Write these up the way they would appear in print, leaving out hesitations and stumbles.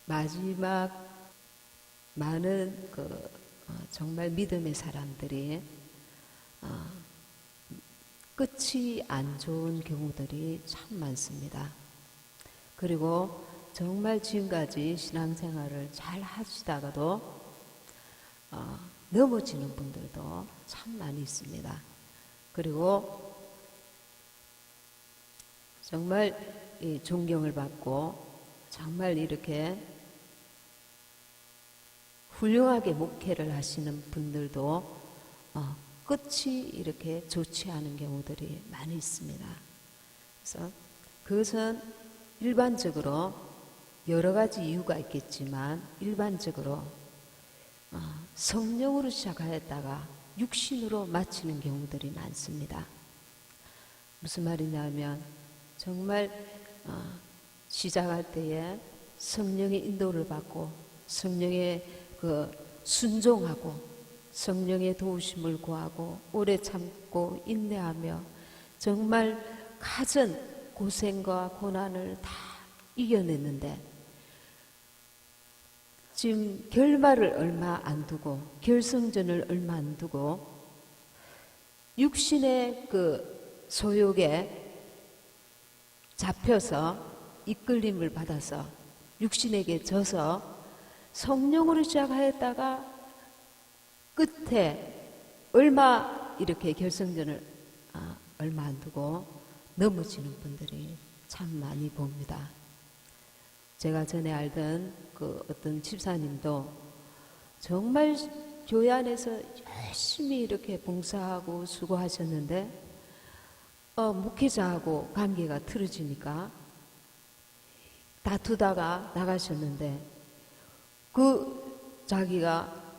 마지막 많은 정말 믿음의 사람들이 끝이 안 좋은 경우들이 참 많습니다. 그리고 정말 지금까지 신앙생활을 잘 하시다가도 넘어지는 분들도 참 많이 있습니다. 그리고 정말 존경을 받고 정말 이렇게 훌륭하게 목회를 하시는 분들도 끝이 이렇게 좋지 않은 경우들이 많이 있습니다. 그래서 그것은 일반적으로 여러 가지 이유가 있겠지만 일반적으로 성령으로 시작하였다가 육신으로 마치는 경우들이 많습니다. 무슨 말이냐면 정말 시작할 때에 성령의 인도를 받고 성령의 순종하고 성령의 도우심을 구하고 오래 참고 인내하며 정말 갖은 고생과 고난을 다 이겨냈는데 지금 결말을 얼마 안 두고 결승전을 얼마 안 두고 육신의 소욕에 잡혀서 이끌림을 받아서 육신에게 져서 성령으로 시작하였다가 끝에 얼마 이렇게 결승전을 얼마 안 두고 넘어지는 분들이 참 많이 봅니다. 제가 전에 알던 어떤 집사님도 정말 교회 안에서 열심히 이렇게 봉사하고 수고하셨는데 목회자하고 관계가 틀어지니까 다투다가 나가셨는데 자기가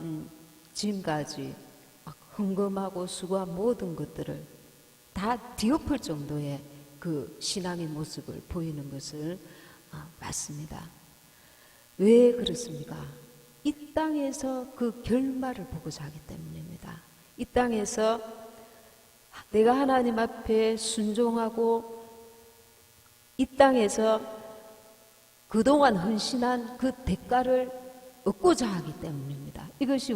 지금까지 막 헌금하고 수고한 모든 것들을 다 뒤엎을 정도의 그 신앙의 모습을 보이는 것을 봤습니다. 왜 그렇습니까? 이 땅에서 그 결말을 보고자 하기 때문입니다. 이 땅에서 내가 하나님 앞에 순종하고 이 땅에서 그동안 헌신한 그 대가를 얻고자 하기 때문입니다. 이것이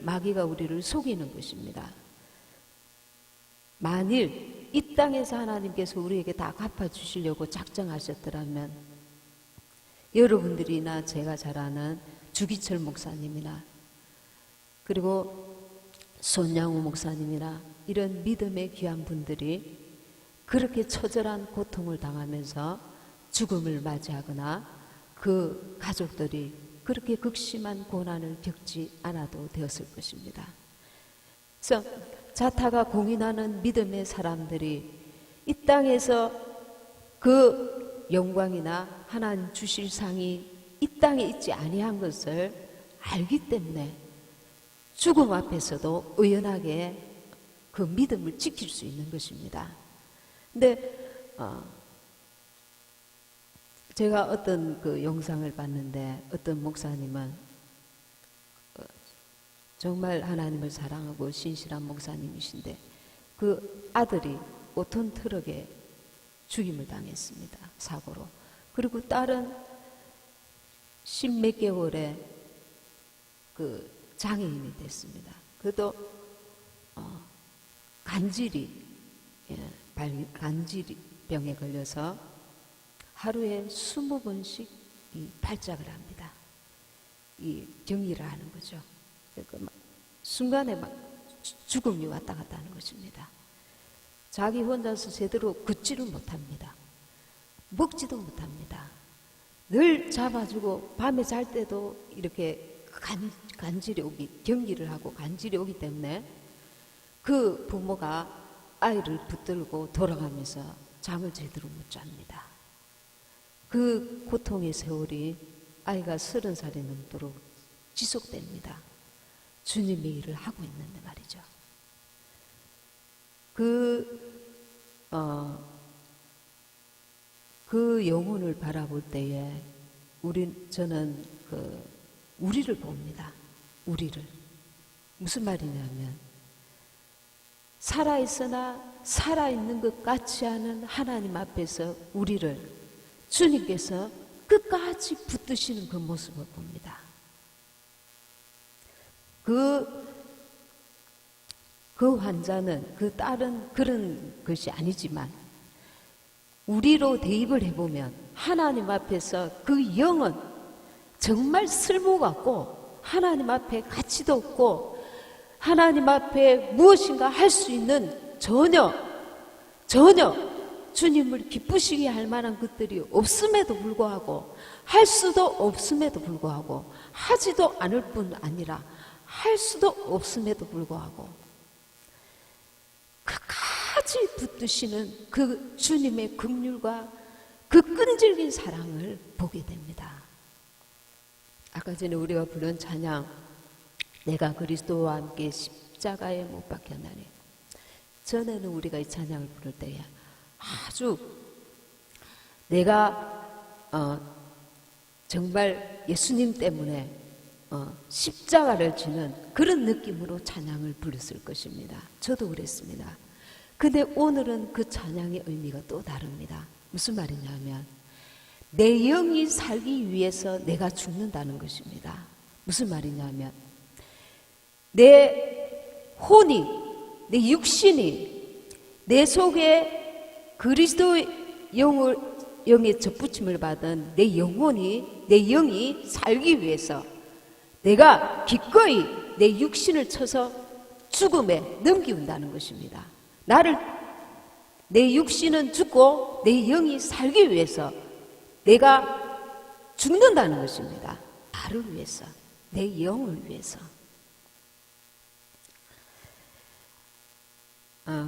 마귀가 우리를 속이는 것입니다. 만일 이 땅에서 하나님께서 우리에게 다 갚아주시려고 작정하셨더라면 여러분들이나 제가 잘 아는 주기철 목사님이나 그리고 손양호 목사님이나 이런 믿음의 귀한 분들이 그렇게 처절한 고통을 당하면서 죽음을 맞이하거나 그 가족들이 그렇게 극심한 고난을 겪지 않아도 되었을 것입니다. 그래서 자타가 공인하는 믿음의 사람들이 이 땅에서 그 영광이나 하나님 주실 상이 이 땅에 있지 아니한 것을 알기 때문에 죽음 앞에서도 의연하게 그 믿음을 지킬 수 있는 것입니다. 근데 제가 어떤 영상을 봤는데 어떤 목사님은 정말 하나님을 사랑하고 신실한 목사님이신데 그 아들이 5톤 트럭에 죽임을 당했습니다. 사고로. 그리고 딸은 10몇 개월에 장애인이 됐습니다. 그래도 간질병에 걸려서 하루에 20번씩 발작을 합니다. 경기를 하는 거죠. 그러니까 순간에 죽음이 왔다 갔다 하는 것입니다. 자기 혼자서 제대로 걷지를 못합니다. 먹지도 못합니다. 늘 잡아주고 밤에 잘 때도 이렇게 간질이 경기를 하고 간질이 오기 때문에 그 부모가 아이를 붙들고 돌아가면서 잠을 제대로 못 잡니다. 그 고통의 세월이 아이가 30살이 넘도록 지속됩니다. 주님의 일을 하고 있는데 말이죠. 그 영혼을 바라볼 때에 저는 우리를 봅니다. 우리를. 무슨 말이냐면 살아있으나 살아있는 것 같지 않은 하나님 앞에서 우리를 주님께서 끝까지 끝까지 붙드시는 그 모습을 봅니다. 그 환자는 그 다른 그런 것이 아니지만 우리로 대입을 해보면 하나님 앞에서 그 영은 정말 쓸모가 없고 하나님 앞에 가치도 없고 하나님 앞에 무엇인가 할 수 있는 전혀 주님을 기쁘시게 할 만한 것들이 없음에도 불구하고 할 수도 없음에도 불구하고 하지도 않을 뿐 아니라 할 수도 없음에도 불구하고 끝까지 붙드시는 그 주님의 긍휼과 그 끈질긴 사랑을 보게 됩니다. 아까 전에 우리가 부른 찬양, 내가 그리스도와 함께 십자가에 못 박혔나니, 전에는 우리가 이 찬양을 부를 때에 아주 내가 정말 예수님 때문에 십자가를 지는 그런 느낌으로 찬양을 부렸을 것입니다. 저도 그랬습니다. 근데 오늘은 그 찬양의 의미가 또 다릅니다. 무슨 말이냐면 내 영이 살기 위해서 내가 죽는다는 것입니다. 무슨 말이냐면 내 혼이, 내 육신이, 내 속에 그리스도의 영의 접붙임을 받은 내 영혼이, 내 영이 살기 위해서 내가 기꺼이 내 육신을 쳐서 죽음에 넘기운다는 것입니다. 내 육신은 죽고 내 영이 살기 위해서 내가 죽는다는 것입니다. 나를 위해서, 내 영을 위해서.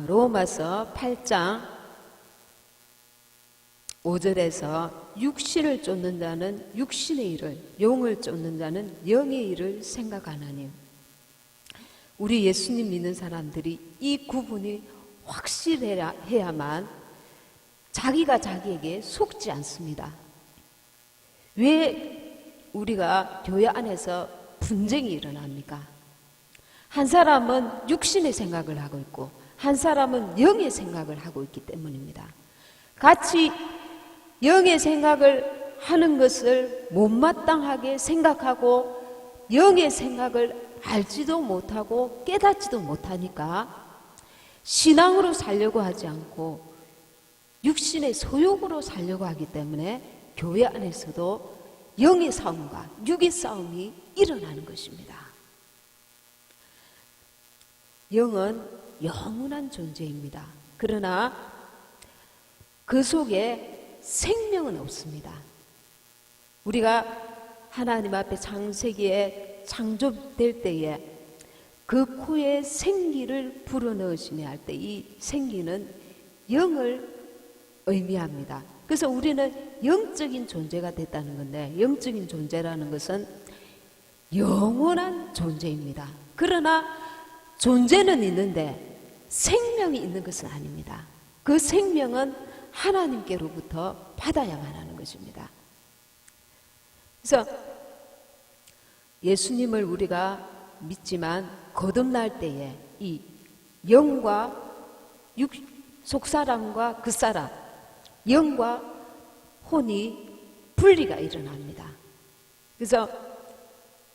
로마서 8장 5절에서 육신을 쫓는 자는 육신의 일을, 영을 쫓는 자는 영의 일을 생각하나니, 우리 예수님 믿는 사람들이 이 구분이 확실해야만 자기가 자기에게 속지 않습니다. 왜 우리가 교회 안에서 분쟁이 일어납니까? 한 사람은 육신의 생각을 하고 있고 한 사람은 영의 생각을 하고 있기 때문입니다. 같이 영의 생각을 하는 것을 못마땅하게 생각하고 영의 생각을 알지도 못하고 깨닫지도 못하니까 신앙으로 살려고 하지 않고 육신의 소욕으로 살려고 하기 때문에 교회 안에서도 영의 싸움과 육의 싸움이 일어나는 것입니다. 영은 영원한 존재입니다. 그러나 그 속에 생명은 없습니다. 우리가 하나님 앞에 창세기에 창조될 때에 그 코에 생기를 불어넣으시네 할 때 이 생기는 영을 의미합니다. 그래서 우리는 영적인 존재가 됐다는 건데, 영적인 존재라는 것은 영원한 존재입니다. 그러나 존재는 있는데 생명이 있는 것은 아닙니다. 그 생명은 하나님께로부터 받아야만 하는 것입니다. 그래서 예수님을 우리가 믿지만 거듭날 때에 이 영과 속사람과 그 영과 혼이 분리가 일어납니다. 그래서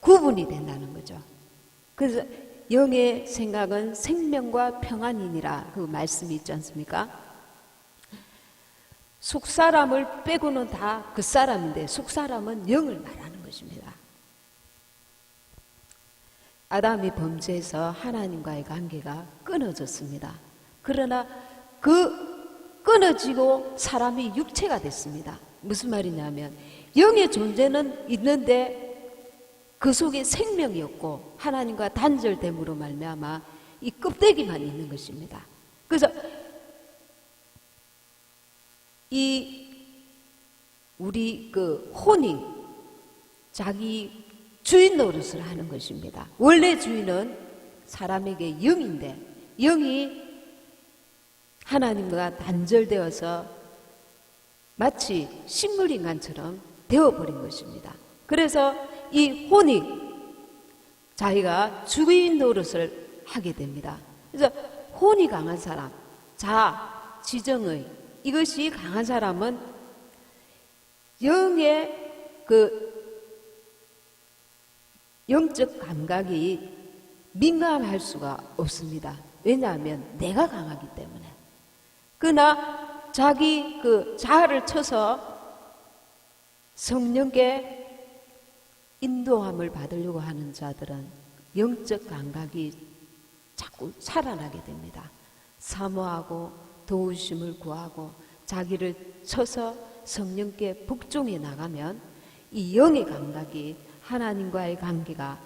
구분이 된다는 거죠. 그래서 영의 생각은 생명과 평안이니라 그 말씀이 있지 않습니까? 속사람을 빼고는 다 그 사람인데 속사람은 영을 말하는 것입니다. 아담이 범죄해서 하나님과의 관계가 끊어졌습니다. 그러나 그 끊어지고 사람이 육체가 됐습니다. 무슨 말이냐면 영의 존재는 있는데 그 속에 생명이 없고 하나님과 단절됨으로 말미암아 이 껍데기만 있는 것입니다. 그래서 우리 그 혼이 자기 주인 노릇을 하는 것입니다. 원래 주인은 사람에게 영인데 영이 하나님과 단절되어서 마치 식물인간처럼 되어버린 것입니다. 그래서 이 혼이 자기가 주인 노릇을 하게 됩니다. 그래서 혼이 강한 사람, 지정의 이것이 강한 사람은 영의 그 영적 감각이 민감할 수가 없습니다. 왜냐하면 내가 강하기 때문에. 그러나 자기 그 자아를 쳐서 성령께 인도함을 받으려고 하는 자들은 영적 감각이 자꾸 살아나게 됩니다. 사모하고 도우심을 구하고 자기를 쳐서 성령께 복종해 나가면 이 영의 감각이 하나님과의 관계가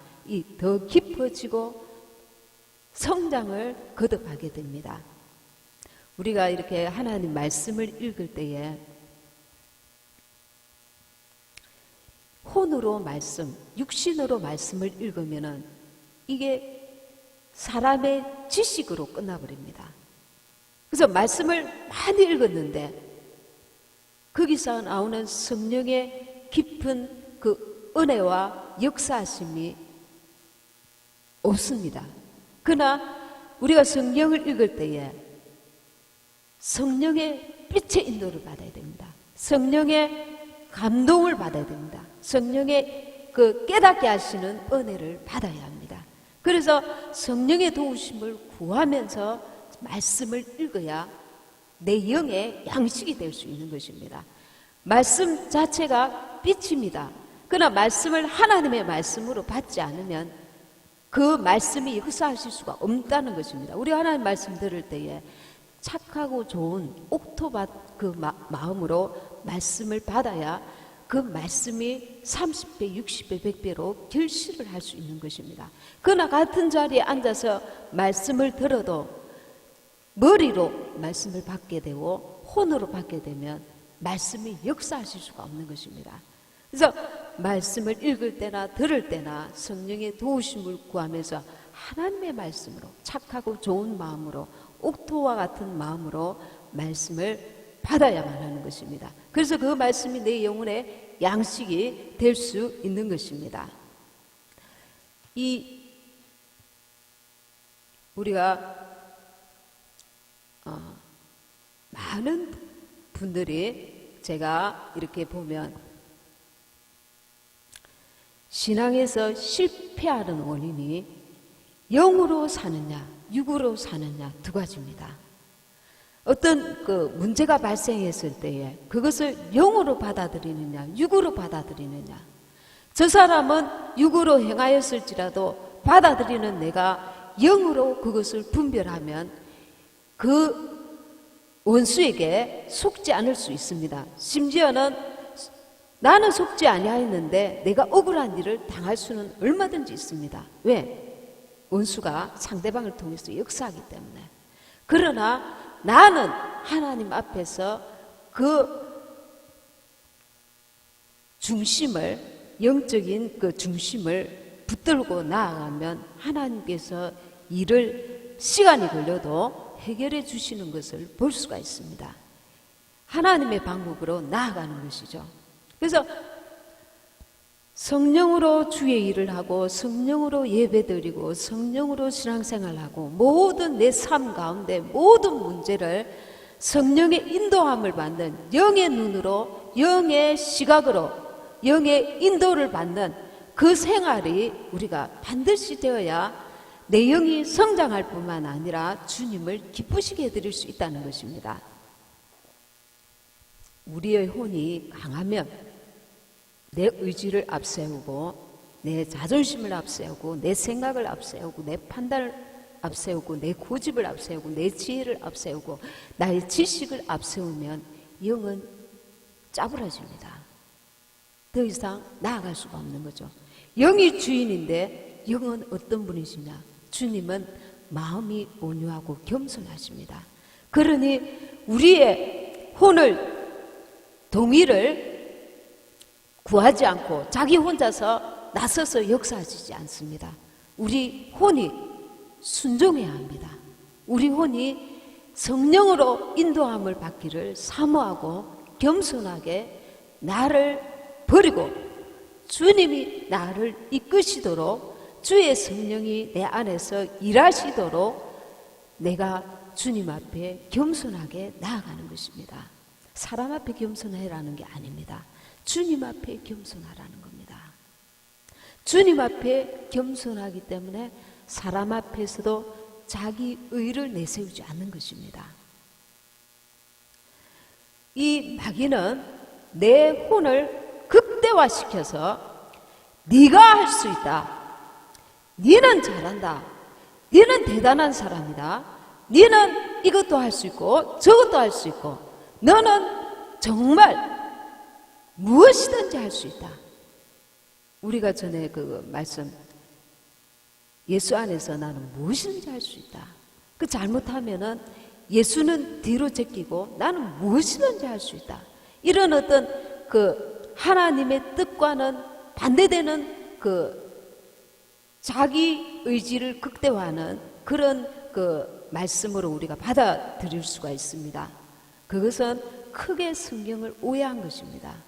더 깊어지고 성장을 거듭하게 됩니다. 우리가 이렇게 하나님 말씀을 읽을 때에 혼으로 말씀, 육신으로 말씀을 읽으면은 이게 사람의 지식으로 끝나버립니다. 그래서 말씀을 많이 읽었는데 거기서 나오는 성령의 깊은 그 은혜와 역사하심이 없습니다. 그러나 우리가 성경을 읽을 때에 성령의 빛의 인도를 받아야 됩니다. 성령의 감동을 받아야 됩니다. 성령의 그 깨닫게 하시는 은혜를 받아야 합니다. 그래서 성령의 도우심을 구하면서 말씀을 읽어야 내 영의 양식이 될 수 있는 것입니다. 말씀 자체가 빛입니다. 그러나 말씀을 하나님의 말씀으로 받지 않으면 그 말씀이 역사하실 수가 없다는 것입니다. 우리 하나님 말씀 들을 때에 착하고 좋은 옥토밭 그 마음으로 말씀을 받아야 그 말씀이 30배, 60배, 100배로 결실을 할 수 있는 것입니다. 그러나 같은 자리에 앉아서 말씀을 들어도 머리로 말씀을 받게 되고 혼으로 받게 되면 말씀이 역사하실 수가 없는 것입니다. 그래서 말씀을 읽을 때나 들을 때나 성령의 도우심을 구하면서 하나님의 말씀으로 착하고 좋은 마음으로 옥토와 같은 마음으로 말씀을 받아야만 하는 것입니다. 그래서 그 말씀이 내 영혼의 양식이 될 수 있는 것입니다. 우리가 많은 분들이 제가 이렇게 보면 신앙에서 실패하는 원인이 영으로 사느냐 육으로 사느냐 두 가지입니다. 어떤 그 문제가 발생했을 때에 그것을 영으로 받아들이느냐 육으로 받아들이느냐. 저 사람은 육으로 행하였을지라도 받아들이는 내가 영으로 그것을 분별하면 그 원수에게 속지 않을 수 있습니다. 심지어는 나는 속지 아니하였는데 내가 억울한 일을 당할 수는 얼마든지 있습니다. 왜? 원수가 상대방을 통해서 역사하기 때문에. 그러나 나는 하나님 앞에서 그 중심을, 영적인 그 중심을 붙들고 나아가면 하나님께서 일을 시간이 걸려도 해결해 주시는 것을 볼 수가 있습니다. 하나님의 방법으로 나아가는 것이죠. 그래서 성령으로 주의 일을 하고 성령으로 예배드리고 성령으로 신앙생활하고 모든 내 삶 가운데 모든 문제를 성령의 인도함을 받는 영의 눈으로 영의 시각으로 영의 인도를 받는 그 생활이 우리가 반드시 되어야 내 영이 성장할 뿐만 아니라 주님을 기쁘시게 해드릴 수 있다는 것입니다. 우리의 혼이 강하면 내 의지를 앞세우고 내 자존심을 앞세우고 내 생각을 앞세우고 내 판단을 앞세우고 내 고집을 앞세우고 내 지혜를 앞세우고 나의 지식을 앞세우면 영은 짜부러집니다. 더 이상 나아갈 수가 없는 거죠. 영이 주인인데 영은 어떤 분이시냐? 주님은 마음이 온유하고 겸손하십니다. 그러니 우리의 혼을 동의를 구하지 않고 자기 혼자서 나서서 역사하시지 않습니다. 우리 혼이 순종해야 합니다. 우리 혼이 성령으로 인도함을 받기를 사모하고 겸손하게 나를 버리고 주님이 나를 이끄시도록 주의 성령이 내 안에서 일하시도록 내가 주님 앞에 겸손하게 나아가는 것입니다. 사람 앞에 겸손해라는 게 아닙니다. 주님 앞에 겸손하라는 겁니다. 주님 앞에 겸손하기 때문에 사람 앞에서도 자기 의를 내세우지 않는 것입니다. 이 마귀는 내 혼을 극대화시켜서 네가 할 수 있다. 네는 잘한다. 네는 대단한 사람이다. 네는 이것도 할 수 있고 저것도 할 수 있고 너는 정말 무엇이든지 할 수 있다. 우리가 전에 그 말씀, 예수 안에서 나는 무엇이든지 할 수 있다. 그 잘못하면은 예수는 뒤로 제끼고 나는 무엇이든지 할 수 있다. 이런 어떤 그 하나님의 뜻과는 반대되는 그 자기 의지를 극대화하는 그런 그 말씀으로 우리가 받아들일 수가 있습니다. 그것은 크게 성경을 오해한 것입니다.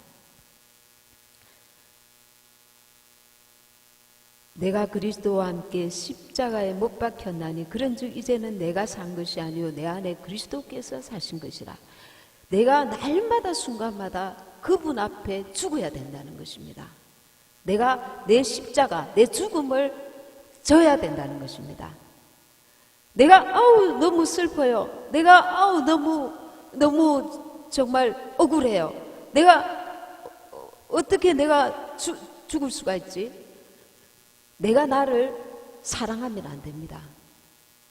내가 그리스도와 함께 십자가에 못 박혔나니 그런즉 이제는 내가 산 것이 아니요 내 안에 그리스도께서 사신 것이라. 내가 날마다 순간마다 그분 앞에 죽어야 된다는 것입니다. 내가 내 십자가, 내 죽음을 져야 된다는 것입니다. 내가 너무 슬퍼요. 내가 너무 정말 억울해요. 내가 어떻게 내가 죽을 수가 있지? 내가 나를 사랑하면 안 됩니다.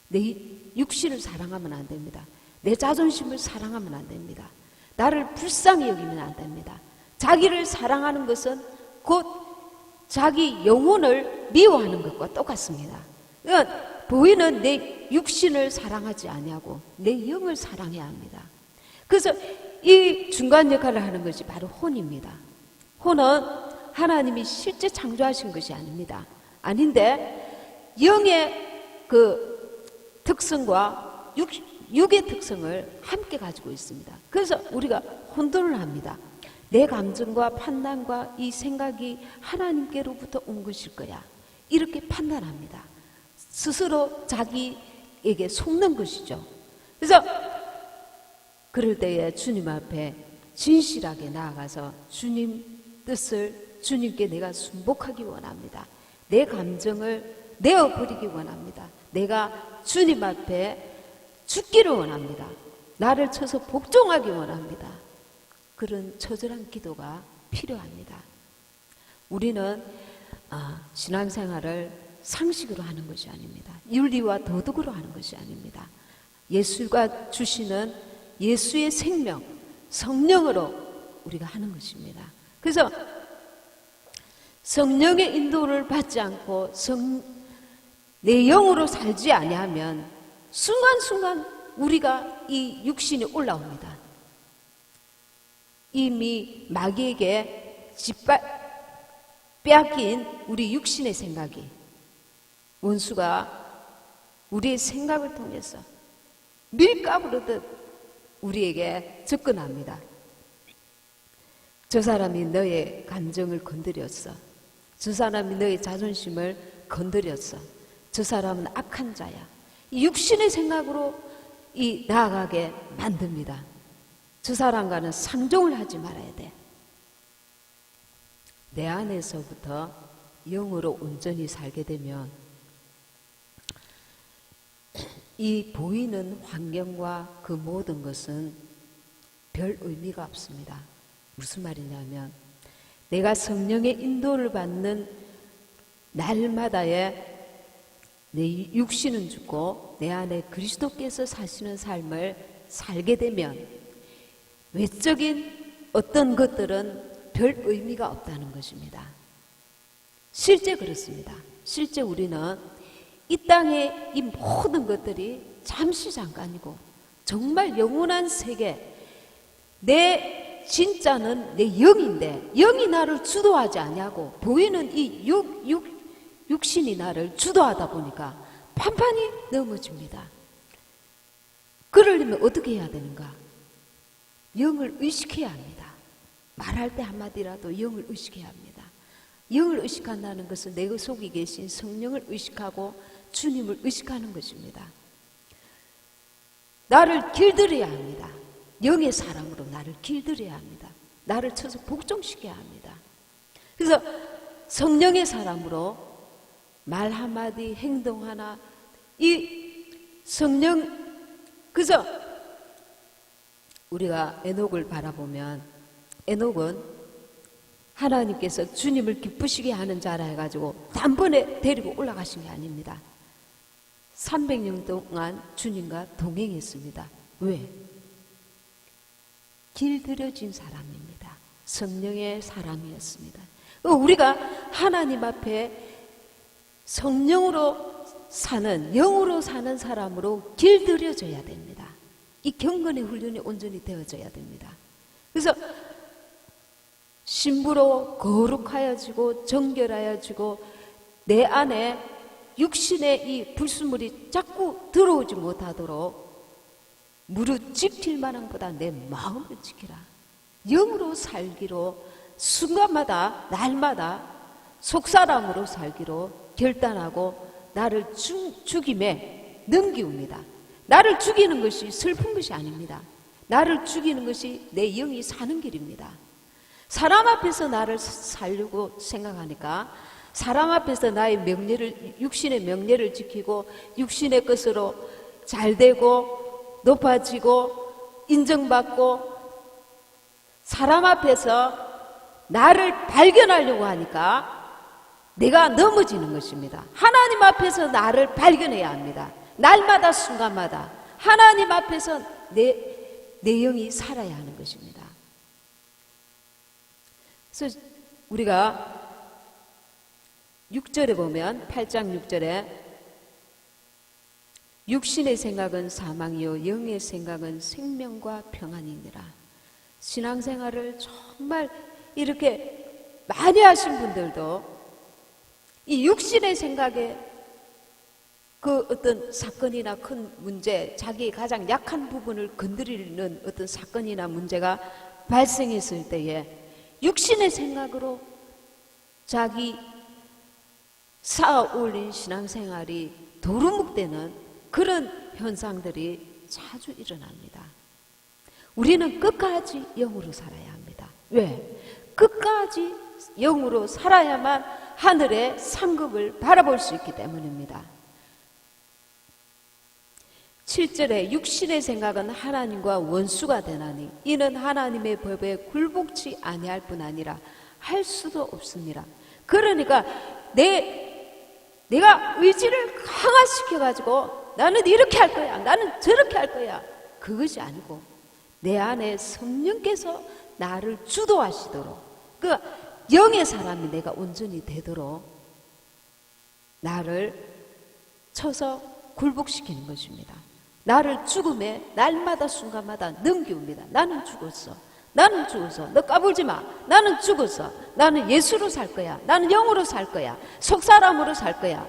내 육신을 사랑하면 안 됩니다. 내 자존심을 사랑하면 안 됩니다. 나를 불쌍히 여기면 안 됩니다. 자기를 사랑하는 것은 곧 자기 영혼을 미워하는 것과 똑같습니다. 그러니까 보이는 내 육신을 사랑하지 아니하고 내 영을 사랑해야 합니다. 그래서 이 중간 역할을 하는 것이 바로 혼입니다. 혼은 하나님이 실제 창조하신 것이 아닙니다. 아닌데 영의 그 특성과 육의 특성을 함께 가지고 있습니다. 그래서 우리가 혼돈을 합니다. 내 감정과 판단과 이 생각이 하나님께로부터 온 것일 거야. 이렇게 판단합니다. 스스로 자기에게 속는 것이죠. 그래서 그럴 때에 주님 앞에 진실하게 나아가서 주님 뜻을 주님께 내가 순복하기 원합니다. 내 감정을 내어버리기 원합니다. 내가 주님 앞에 죽기를 원합니다. 나를 쳐서 복종하기 원합니다. 그런 처절한 기도가 필요합니다. 우리는 신앙생활을 상식으로 하는 것이 아닙니다. 윤리와 도덕으로 하는 것이 아닙니다. 예수가 주시는 예수의 생명, 성령으로 우리가 하는 것입니다. 그래서 성령의 인도를 받지 않고 내 영으로 살지 아니하면 순간순간 우리가 이 육신이 올라옵니다. 이미 마귀에게 빼앗긴 우리 육신의 생각이 원수가 우리의 생각을 통해서 밀가부르듯 우리에게 접근합니다. 저 사람이 너의 감정을 건드렸어. 저 사람이 너의 자존심을 건드렸어. 저 사람은 악한 자야. 이 육신의 생각으로 나아가게 만듭니다. 저 사람과는 상종을 하지 말아야 돼. 내 안에서부터 영으로 온전히 살게 되면 이 보이는 환경과 그 모든 것은 별 의미가 없습니다. 무슨 말이냐면 내가 성령의 인도를 받는 날마다의 내 육신은 죽고 내 안에 그리스도께서 사시는 삶을 살게 되면 외적인 어떤 것들은 별 의미가 없다는 것입니다. 실제 그렇습니다. 실제 우리는 이 땅의 이 모든 것들이 잠시 잠깐이고 정말 영원한 세계, 내 진짜는 내 영인데 영이 나를 주도하지 않냐고 보이는 이 육신이 나를 주도하다 보니까 판판이 넘어집니다. 그러려면 어떻게 해야 되는가? 영을 의식해야 합니다. 말할 때 한마디라도 영을 의식해야 합니다. 영을 의식한다는 것은 내 속에 계신 성령을 의식하고 주님을 의식하는 것입니다. 나를 길들여야 합니다. 영의 사람으로 나를 길들여야 합니다. 나를 쳐서 복종시켜야 합니다. 그래서 성령의 사람으로 말 한마디 행동 하나 이 성령 그래서 우리가 에녹을 바라보면 에녹은 하나님께서 주님을 기쁘시게 하는 자라 해가지고 단번에 데리고 올라가신 게 아닙니다. 300년 동안 주님과 동행했습니다. 왜? 길들여진 사람입니다. 성령의 사람이었습니다. 우리가 하나님 앞에 성령으로 사는, 영으로 사는 사람으로 길들여져야 됩니다. 이 경건의 훈련이 온전히 되어져야 됩니다. 그래서 신부로 거룩하여지고 정결하여지고 내 안에 육신의 이 불순물이 자꾸 들어오지 못하도록 무릇 지킬 만한 보다 내 마음을 지키라. 영으로 살기로 순간마다 날마다 속사람으로 살기로 결단하고 나를 죽임에 넘기웁니다. 나를 죽이는 것이 슬픈 것이 아닙니다. 나를 죽이는 것이 내 영이 사는 길입니다. 사람 앞에서 나를 살려고 생각하니까 사람 앞에서 나의 명예를, 육신의 명예를 지키고 육신의 것으로 잘되고 높아지고 인정받고 사람 앞에서 나를 발견하려고 하니까 내가 넘어지는 것입니다. 하나님 앞에서 나를 발견해야 합니다. 날마다 순간마다 하나님 앞에서 내 영이 살아야 하는 것입니다. 그래서 우리가 6절에 보면 8장 6절에 육신의 생각은 사망이요 영의 생각은 생명과 평안이니라. 신앙생활을 정말 이렇게 많이 하신 분들도 이 육신의 생각에 그 어떤 사건이나 큰 문제, 자기의 가장 약한 부분을 건드리는 어떤 사건이나 문제가 발생했을 때에 육신의 생각으로 자기 쌓아 올린 신앙생활이 도루묵되는 그런 현상들이 자주 일어납니다. 우리는 끝까지 영으로 살아야 합니다. 왜? 끝까지 영으로 살아야만 하늘의 상급을 바라볼 수 있기 때문입니다. 7절에 육신의 생각은 하나님과 원수가 되나니 이는 하나님의 법에 굴복치 아니할 뿐 아니라 할 수도 없습니다. 그러니까 내가 의지를 강화시켜가지고 나는 이렇게 할 거야, 나는 저렇게 할 거야, 그것이 아니고 내 안에 성령께서 나를 주도하시도록, 그 영의 사람이 내가 온전히 되도록 나를 쳐서 굴복시키는 것입니다. 나를 죽음에 날마다 순간마다 넘기웁니다. 나는 죽었어. 나는 죽었어. 너 까불지 마. 나는 죽었어. 나는 예수로 살 거야. 나는 영으로 살 거야. 속사람으로 살 거야.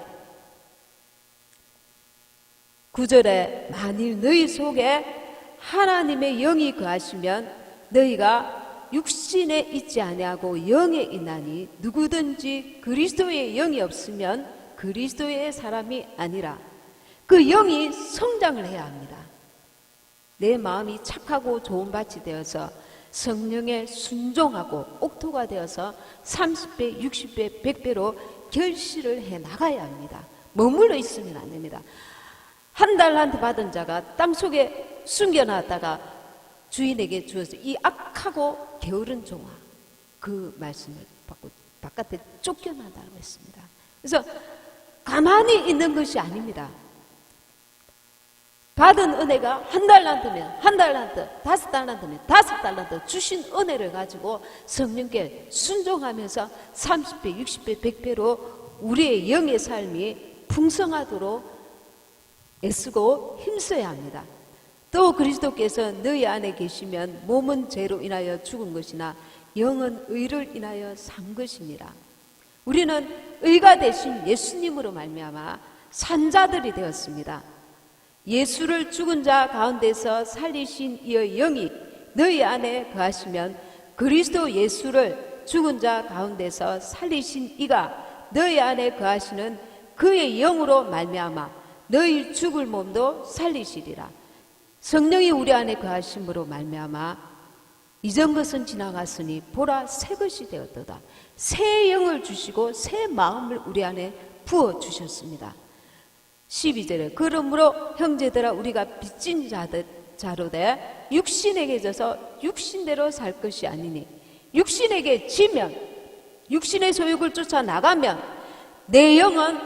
9절에 만일 너희 속에 하나님의 영이 거하시면 너희가 육신에 있지 아니하고 영에 있나니 누구든지 그리스도의 영이 없으면 그리스도의 사람이 아니라. 그 영이 성장을 해야 합니다. 내 마음이 착하고 좋은 밭이 되어서 성령에 순종하고 옥토가 되어서 30배, 60배, 100배로 결실을 해 나가야 합니다. 머물러 있으면 안 됩니다. 한 달란트 받은 자가 땅속에 숨겨놨다가 주인에게 주어서 이 악하고 게으른 종아, 그 말씀을 받고 바깥에 쫓겨나다고 했습니다. 그래서 가만히 있는 것이 아닙니다. 받은 은혜가 한 달란트면 한 달란트, 5달란트면 5달란트 주신 은혜를 가지고 성령께 순종하면서 30배, 60배, 100배로 우리의 영의 삶이 풍성하도록 애쓰고 힘써야 합니다. 또 그리스도께서 너희 안에 계시면 몸은 죄로 인하여 죽은 것이나 영은 의를 인하여 산 것이니라. 우리는 의가 되신 예수님으로 말미암아 산자들이 되었습니다. 예수를 죽은 자 가운데서 살리신 이의 영이 너희 안에 거하시면 그리스도 예수를 죽은 자 가운데서 살리신 이가 너희 안에 거하시는 그의 영으로 말미암아 너희 죽을 몸도 살리시리라. 성령이 우리 안에 거하심으로 말미암아 이전 것은 지나갔으니 보라 새 것이 되었도다. 새 영을 주시고 새 마음을 우리 안에 부어주셨습니다. 12절에 그러므로 형제들아 우리가 빚진 자로 돼 육신에게 져서 육신대로 살 것이 아니니 육신에게 지면 육신의 소욕을 쫓아 나가면 내 영은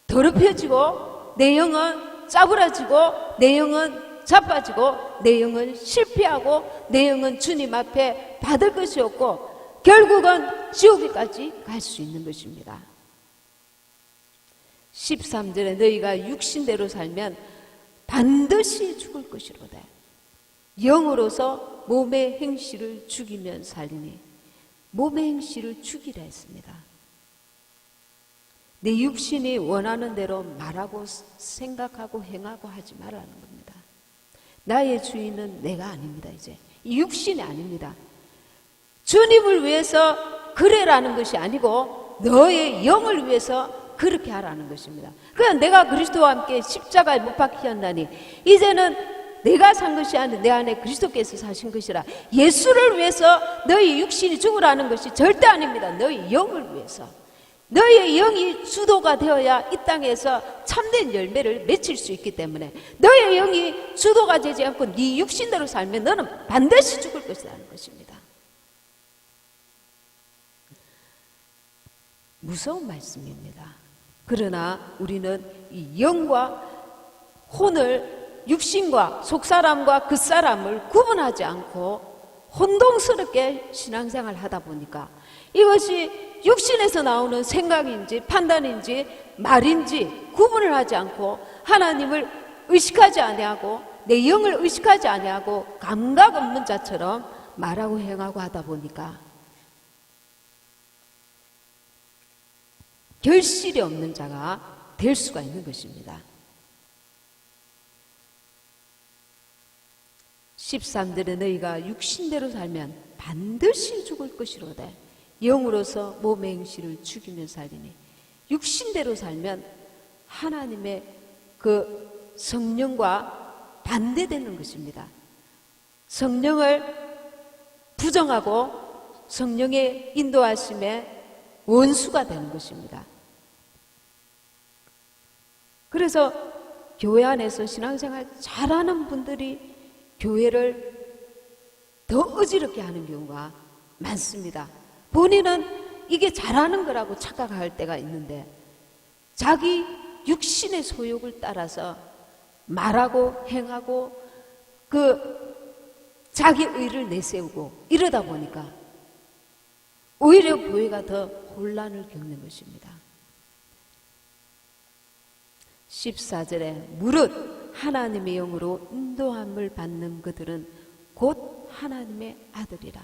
더럽혀지고 내 영은 짜부라지고 내 영은 자빠지고 내 영은 실패하고 내 영은 주님 앞에 받을 것이 없고 결국은 지옥에까지 갈 수 있는 것입니다. 13절에 너희가 육신대로 살면 반드시 죽을 것이로다. 영으로서 몸의 행실을 죽이면 살리니 몸의 행실을 죽이라 했습니다. 내 육신이 원하는 대로 말하고 생각하고 행하고 하지 말라는 겁니다. 나의 주인은 내가 아닙니다. 이제 이 육신이 아닙니다. 주님을 위해서 그래라는 것이 아니고 너의 영을 위해서 그렇게 하라는 것입니다. 그냥 내가 그리스도와 함께 십자가에 못 박히셨나니 이제는 내가 산 것이 아니라 내 안에 그리스도께서 사신 것이라. 예수를 위해서 너희 육신이 죽으라는 것이 절대 아닙니다. 너희 영을 위해서. 너의 영이 주도가 되어야 이 땅에서 참된 열매를 맺힐 수 있기 때문에 너의 영이 주도가 되지 않고 네 육신대로 살면 너는 반드시 죽을 것이라는 것입니다. 무서운 말씀입니다. 그러나 우리는 이 영과 혼을 육신과 속사람과 겉사람을 구분하지 않고 혼동스럽게 신앙생활을 하다 보니까 이것이 육신에서 나오는 생각인지 판단인지 말인지 구분을 하지 않고 하나님을 의식하지 아니하고 내 영을 의식하지 아니하고 감각 없는 자처럼 말하고 행하고 하다 보니까 결실이 없는 자가 될 수가 있는 것입니다. 13절에 너희가 육신대로 살면 반드시 죽을 것이로다. 영으로서 몸의 행실을 죽이며 살리니 육신대로 살면 하나님의 그 성령과 반대되는 것입니다. 성령을 부정하고 성령의 인도하심에 원수가 되는 것입니다. 그래서 교회 안에서 신앙생활 잘하는 분들이 교회를 더 어지럽게 하는 경우가 많습니다. 본인은 이게 잘하는 거라고 착각할 때가 있는데 자기 육신의 소욕을 따라서 말하고 행하고 자기 의를 내세우고 이러다 보니까 오히려 교회가 더 혼란을 겪는 것입니다. 14절에 무릇 하나님의 영으로 인도함을 받는 그들은 곧 하나님의 아들이라.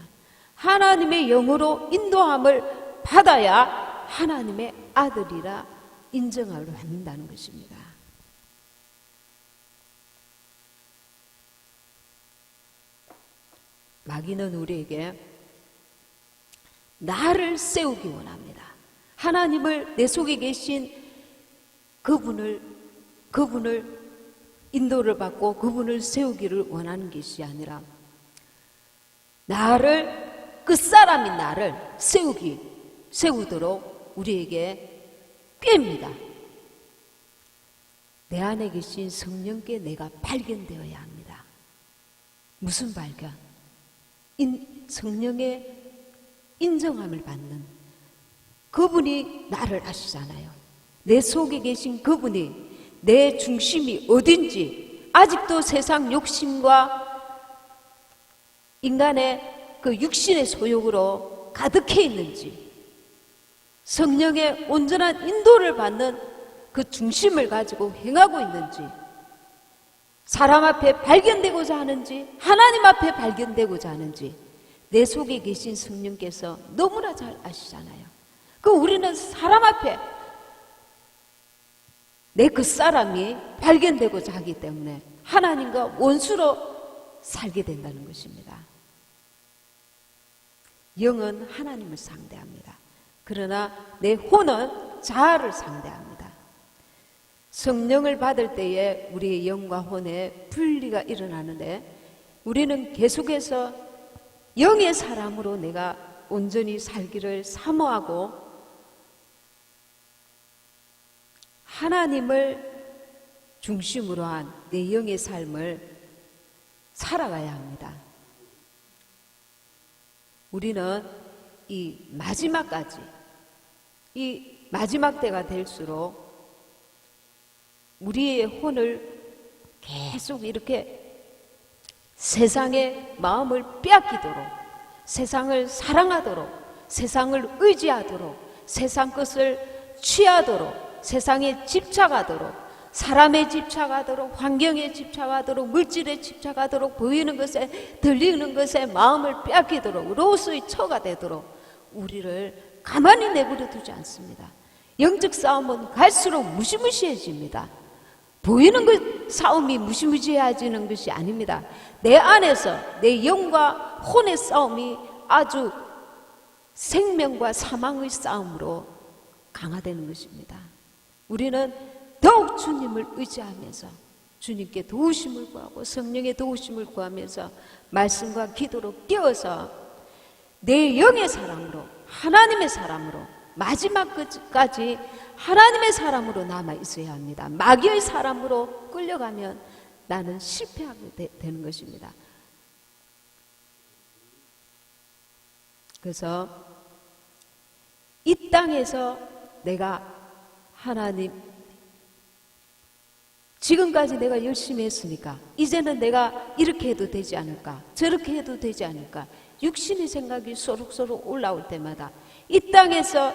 하나님의 영으로 인도함을 받아야 하나님의 아들이라 인정을 받는다는 것입니다. 마귀는 우리에게 나를 세우기 원합니다. 하나님을 내 속에 계신 그분을 인도를 받고 그분을 세우기를 원하는 것이 아니라 나를 끝사람인 나를 세우도록 우리에게 꾀입니다. 내 안에 계신 성령께 내가 발견되어야 합니다. 무슨 발견? 성령의 인정함을 받는 그분이 나를 아시잖아요. 내 속에 계신 그분이 내 중심이 어딘지 아직도 세상 욕심과 인간의 그 육신의 소욕으로 가득해 있는지 성령의 온전한 인도를 받는 그 중심을 가지고 행하고 있는지 사람 앞에 발견되고자 하는지 하나님 앞에 발견되고자 하는지 내 속에 계신 성령께서 너무나 잘 아시잖아요. 그 우리는 사람 앞에 내 그 사람이 발견되고자 하기 때문에 하나님과 원수로 살게 된다는 것입니다. 영은 하나님을 상대합니다. 그러나 내 혼은 자아를 상대합니다. 성령을 받을 때에 우리의 영과 혼의 분리가 일어나는데 우리는 계속해서 영의 사람으로 내가 온전히 살기를 사모하고 하나님을 중심으로 한 내 영의 삶을 살아가야 합니다. 우리는 이 마지막까지, 이 마지막 때가 될수록 우리의 혼을 계속 이렇게 세상의 마음을 빼앗기도록, 세상을 사랑하도록, 세상을 의지하도록, 세상 것을 취하도록, 세상에 집착하도록, 사람에 집착하도록, 환경에 집착하도록, 물질에 집착하도록, 보이는 것에, 들리는 것에 마음을 빼앗기도록, 로스의 처가 되도록 우리를 가만히 내버려 두지 않습니다. 영적 싸움은 갈수록 무시무시해집니다. 보이는 것 싸움이 무시무시해지는 것이 아닙니다. 내 안에서 내 영과 혼의 싸움이 아주 생명과 사망의 싸움으로 강화되는 것입니다. 우리는 더욱 주님을 의지하면서 주님께 도우심을 구하고 성령의 도우심을 구하면서 말씀과 기도로 깨어서 내 영의 사람으로, 하나님의 사람으로 마지막까지 하나님의 사람으로 남아 있어야 합니다. 마귀의 사람으로 끌려가면 나는 실패하게 되는 것입니다. 그래서 이 땅에서 내가 하나님, 지금까지 내가 열심히 했으니까 이제는 내가 이렇게 해도 되지 않을까, 저렇게 해도 되지 않을까, 육신의 생각이 소록소록 올라올 때마다 이 땅에서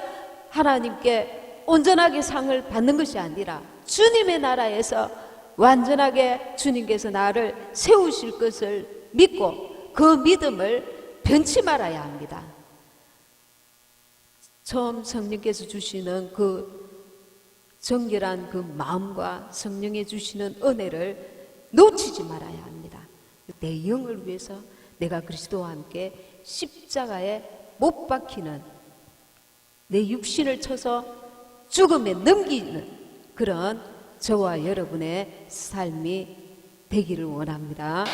하나님께 온전하게 상을 받는 것이 아니라 주님의 나라에서 완전하게 주님께서 나를 세우실 것을 믿고 그 믿음을 변치 말아야 합니다. 처음 성령께서 주시는 그 정결한 그 마음과 성령에 주시는 은혜를 놓치지 말아야 합니다. 내 영을 위해서 내가 그리스도와 함께 십자가에 못 박히는, 내 육신을 쳐서 죽음에 넘기는 그런 저와 여러분의 삶이 되기를 원합니다.